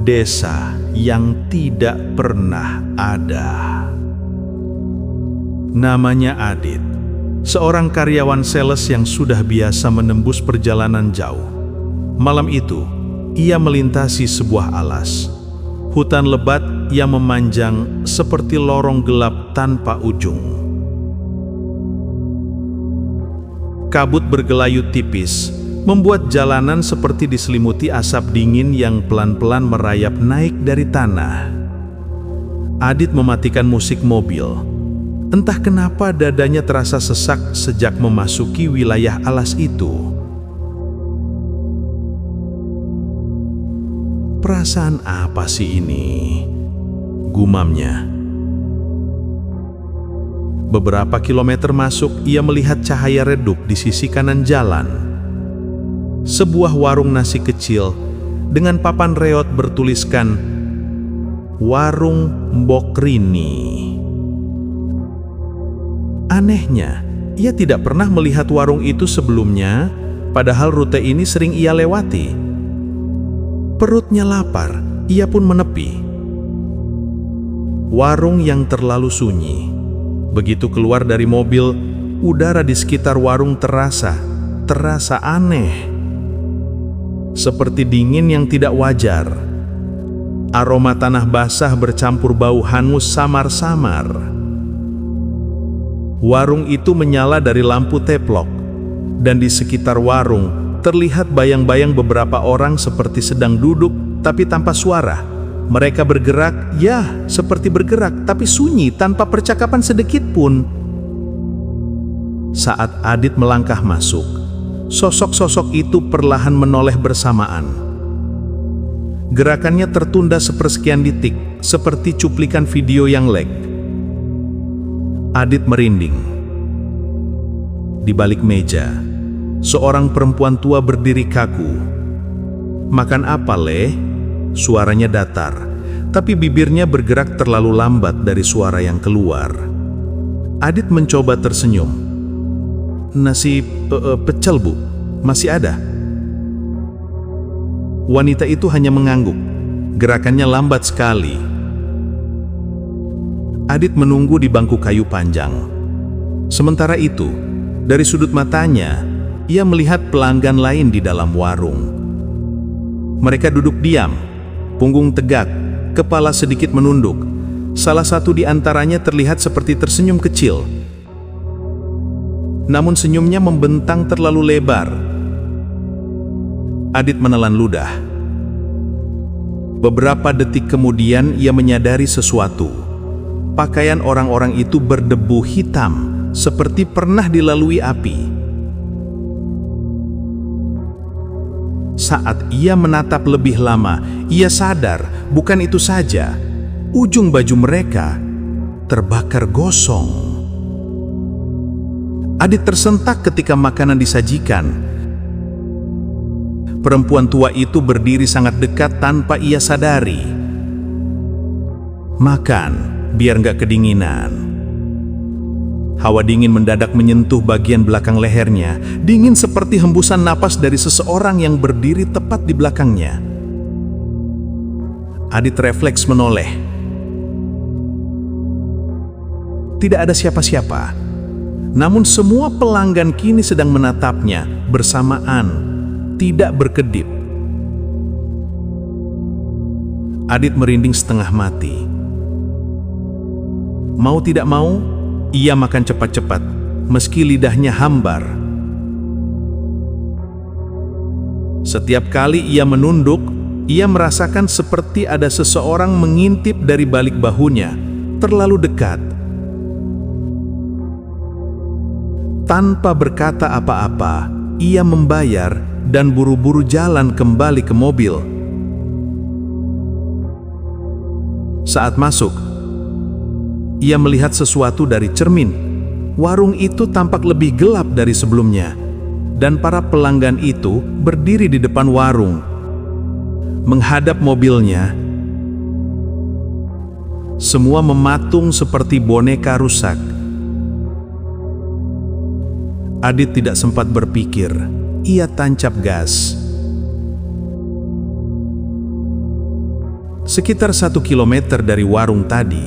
desa yang tidak pernah ada. Namanya Adit, seorang karyawan sales yang sudah biasa menembus perjalanan jauh. Malam itu, ia melintasi sebuah alas, hutan lebat yang memanjang seperti lorong gelap tanpa ujung. Kabut bergelayut tipis, membuat jalanan seperti diselimuti asap dingin yang pelan-pelan merayap naik dari tanah. Adit mematikan musik mobil. Entah kenapa dadanya terasa sesak sejak memasuki wilayah alas itu. Perasaan apa sih ini? Gumamnya. Beberapa kilometer masuk, ia melihat cahaya redup di sisi kanan jalan. Sebuah warung nasi kecil dengan papan reot bertuliskan Warung Mbok Rini. Anehnya, ia tidak pernah melihat warung itu sebelumnya, padahal rute ini sering ia lewati. Perutnya lapar, ia pun menepi. Warung yang terlalu sunyi. Begitu keluar dari mobil, udara di sekitar warung terasa aneh. Seperti dingin yang tidak wajar. Aroma tanah basah bercampur bau hangus samar-samar. Warung itu menyala dari lampu teplok, dan di sekitar warung terlihat bayang-bayang beberapa orang seperti sedang duduk tapi tanpa suara. Mereka bergerak, ya seperti bergerak, tapi sunyi tanpa percakapan sedikit pun. Saat Adit melangkah masuk, sosok-sosok itu perlahan menoleh bersamaan. Gerakannya tertunda sepersekian detik, seperti cuplikan video yang lag. Adit merinding. Di balik meja, seorang perempuan tua berdiri kaku. "Makan apa, Le?" Suaranya datar, tapi bibirnya bergerak terlalu lambat dari suara yang keluar. Adit mencoba tersenyum. "Nasi pecel, Bu. Masih ada?" Wanita itu hanya mengangguk. Gerakannya lambat sekali. Adit menunggu di bangku kayu panjang. Sementara itu, dari sudut matanya, ia melihat pelanggan lain di dalam warung. Mereka duduk diam, punggung tegak, kepala sedikit menunduk. Salah satu di antaranya terlihat seperti tersenyum kecil. Namun senyumnya membentang terlalu lebar. Adit menelan ludah. Beberapa detik kemudian ia menyadari sesuatu. Pakaian orang-orang itu berdebu hitam, seperti pernah dilalui api. Saat ia menatap lebih lama, ia sadar bukan itu saja. Ujung baju mereka terbakar gosong. Adit tersentak ketika makanan disajikan. Perempuan tua itu berdiri sangat dekat tanpa ia sadari. "Makan, biar nggak kedinginan." Hawa dingin mendadak menyentuh bagian belakang lehernya, dingin seperti hembusan napas dari seseorang yang berdiri tepat di belakangnya. Adit refleks menoleh. Tidak ada siapa-siapa. Namun semua pelanggan kini sedang menatapnya bersamaan, tidak berkedip. Adit merinding setengah mati. Mau tidak mau, ia makan cepat-cepat, meski lidahnya hambar. Setiap kali ia menunduk, ia merasakan seperti ada seseorang mengintip dari balik bahunya, terlalu dekat. Tanpa berkata apa-apa, ia membayar dan buru-buru jalan kembali ke mobil. Saat masuk, ia melihat sesuatu dari cermin. Warung itu tampak lebih gelap dari sebelumnya, dan para pelanggan itu berdiri di depan warung, menghadap mobilnya. Semua mematung seperti boneka rusak. Adit tidak sempat berpikir, ia tancap gas. Sekitar 1 kilometer dari warung tadi,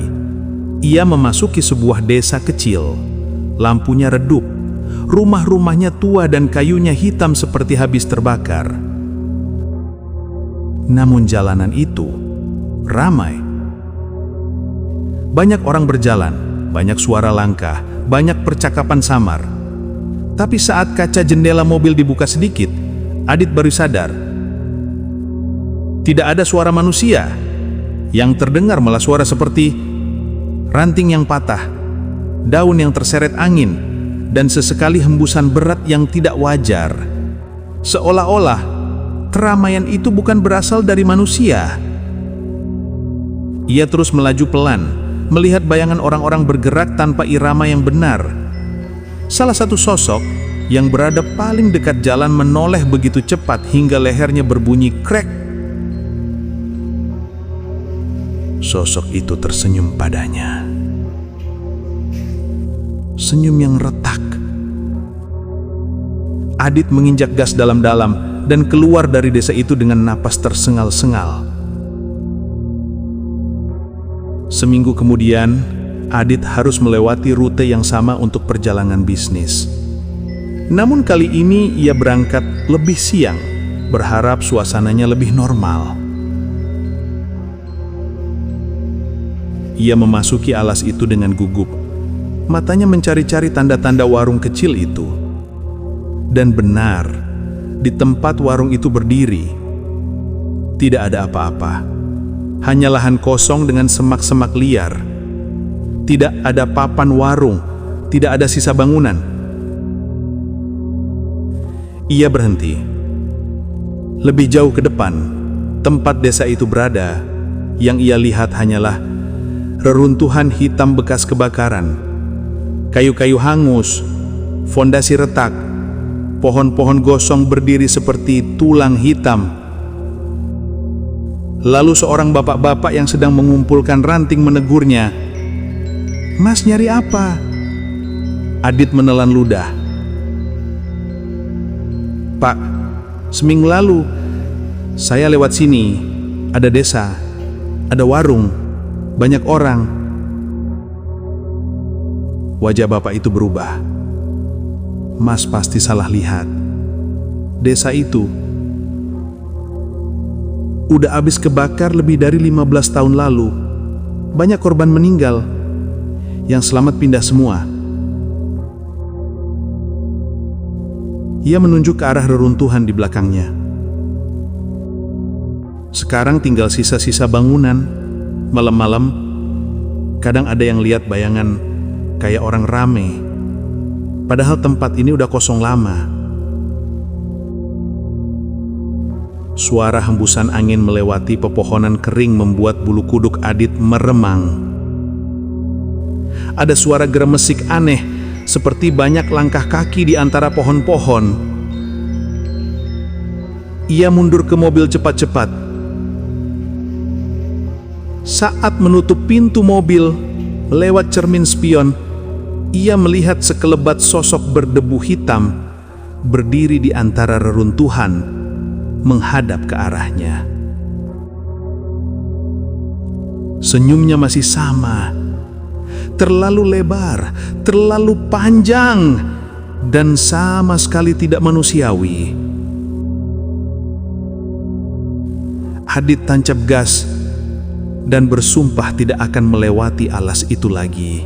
ia memasuki sebuah desa kecil. Lampunya redup, rumah-rumahnya tua dan kayunya hitam seperti habis terbakar. Namun jalanan itu ramai. Banyak orang berjalan, banyak suara langkah, banyak percakapan samar. Tapi saat kaca jendela mobil dibuka sedikit, Adit baru sadar. Tidak ada suara manusia. Yang terdengar malah suara seperti ranting yang patah, daun yang terseret angin, dan sesekali hembusan berat yang tidak wajar. Seolah-olah keramaian itu bukan berasal dari manusia. Ia terus melaju pelan, melihat bayangan orang-orang bergerak tanpa irama yang benar. Salah satu sosok yang berada paling dekat jalan menoleh begitu cepat hingga lehernya berbunyi krek. Sosok itu tersenyum padanya. Senyum yang retak. Adit menginjak gas dalam-dalam dan keluar dari desa itu dengan napas tersengal-sengal. Seminggu kemudian, Adit harus melewati rute yang sama untuk perjalanan bisnis. Namun kali ini ia berangkat lebih siang, berharap suasananya lebih normal. Ia memasuki alas itu dengan gugup. Matanya mencari-cari tanda-tanda warung kecil itu. Dan benar, di tempat warung itu berdiri, tidak ada apa-apa. Hanya lahan kosong dengan semak-semak liar. Tidak ada papan warung, tidak ada sisa bangunan. Ia berhenti. Lebih jauh ke depan, tempat desa itu berada, yang ia lihat hanyalah reruntuhan hitam bekas kebakaran. Kayu-kayu hangus, fondasi retak, pohon-pohon gosong berdiri seperti tulang hitam. Lalu seorang bapak-bapak yang sedang mengumpulkan ranting menegurnya. "Mas, nyari apa?" Adit menelan ludah. "Pak, seminggu lalu saya lewat sini. Ada desa, ada warung, banyak orang." Wajah bapak itu berubah. "Mas pasti salah lihat. Desa itu udah habis kebakar lebih dari 15 tahun lalu. Banyak korban meninggal. Yang selamat pindah semua." Ia menunjuk ke arah reruntuhan di belakangnya. Sekarang tinggal sisa-sisa bangunan. Malam-malam, kadang ada yang lihat bayangan kayak orang rame. Padahal tempat ini udah kosong lama. Suara hembusan angin melewati pepohonan kering membuat bulu kuduk Adit meremang. Ada suara geremesik aneh, seperti banyak langkah kaki di antara pohon-pohon. Ia mundur ke mobil cepat-cepat. Saat menutup pintu mobil, lewat cermin spion, ia melihat sekelebat sosok berdebu hitam berdiri di antara reruntuhan, menghadap ke arahnya. Senyumnya masih sama, terlalu lebar, terlalu panjang, dan sama sekali tidak manusiawi. Adit tancap gas dan bersumpah tidak akan melewati alas itu lagi.